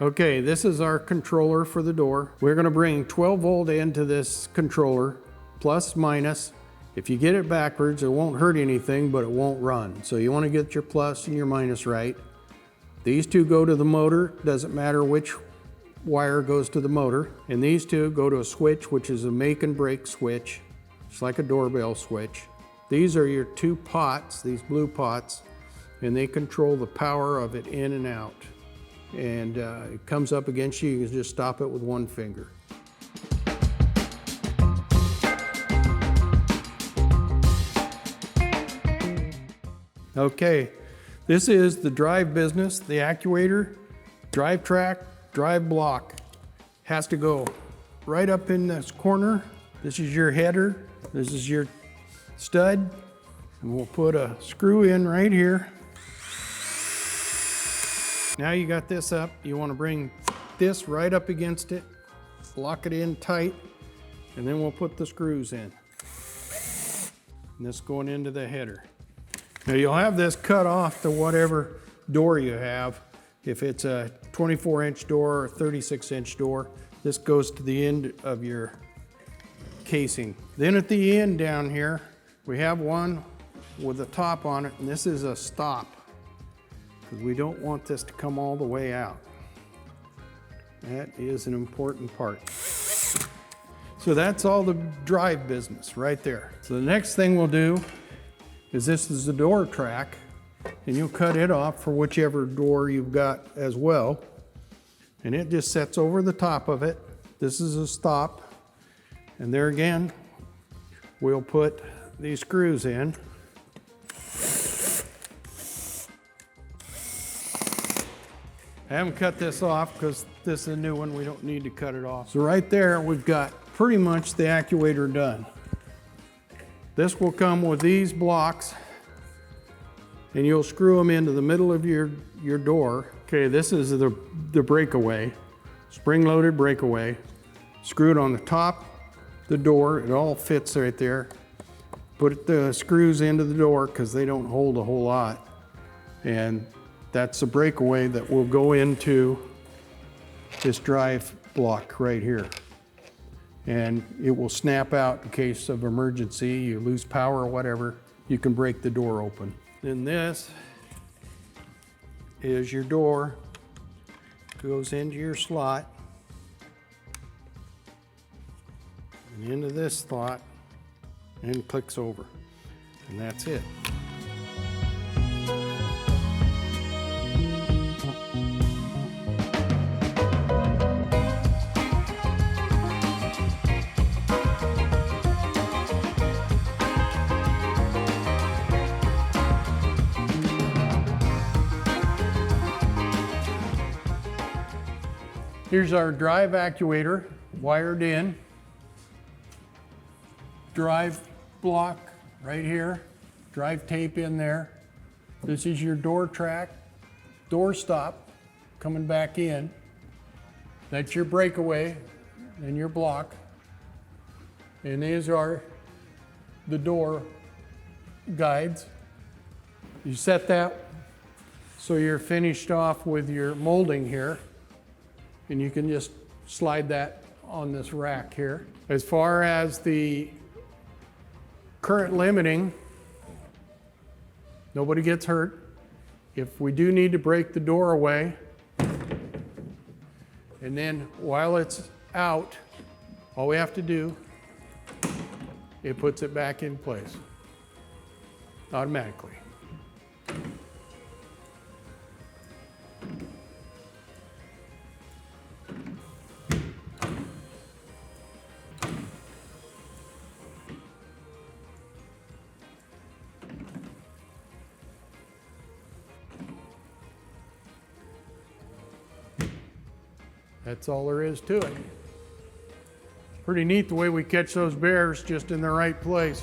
Okay, this is our controller for the door. We're gonna bring 12 volt into this controller, plus minus. If you get it backwards, it won't hurt anything, but it won't run. So you wanna get your plus and your minus right. These two go to the motor, doesn't matter which wire goes to the motor. And these two go to a switch, which is a make and break switch. It's like a doorbell switch. These are your two pots, these blue pots, and they control the power of it in and out. And it comes up against you, you can just stop it with one finger. Okay, this is the drive business, the actuator, drive track, drive block. Has to go right up in this corner. This is your header, this is your stud, and we'll put a screw in right here. Now you got this up, you want to bring this right up against it, lock it in tight, and then we'll put the screws in. And this going into the header. Now you'll have this cut off to whatever door you have. If it's a 24-inch door or 36-inch door, this goes to the end of your casing. Then at the end down here, we have one with a top on it, and this is a stop. We don't want this to come all the way out. That is an important part. So that's all the drive business right there. So the next thing we'll do is this is the door track, and you'll cut it off for whichever door you've got as well. And it just sets over the top of it. This is a stop. And there again, we'll put these screws in. I haven't cut this off because this is a new one, we don't need to cut it off. So right there, we've got pretty much the actuator done. This will come with these blocks, and you'll screw them into the middle of your door. Okay, this is the breakaway, spring-loaded breakaway. Screw it on the top, the door, it all fits right there. Put the screws into the door because they don't hold a whole lot. And that's a breakaway that will go into this drive block right here. And it will snap out in case of emergency, you lose power or whatever, you can break the door open. Then this is your door, goes into your slot, and into this slot, and clicks over. And that's it. Here's our drive actuator wired in. Drive block right here. Drive tape in there. This is your door track, door stop coming back in. That's your breakaway and your block. And these are the door guides. You set that so you're finished off with your molding here. And you can just slide that on this rack here. As far as the current limiting, nobody gets hurt. If we do need to break the door away, and then while it's out, all we have to do, it puts it back in place automatically. That's all there is to it. Pretty neat the way we catch those bears just in the right place.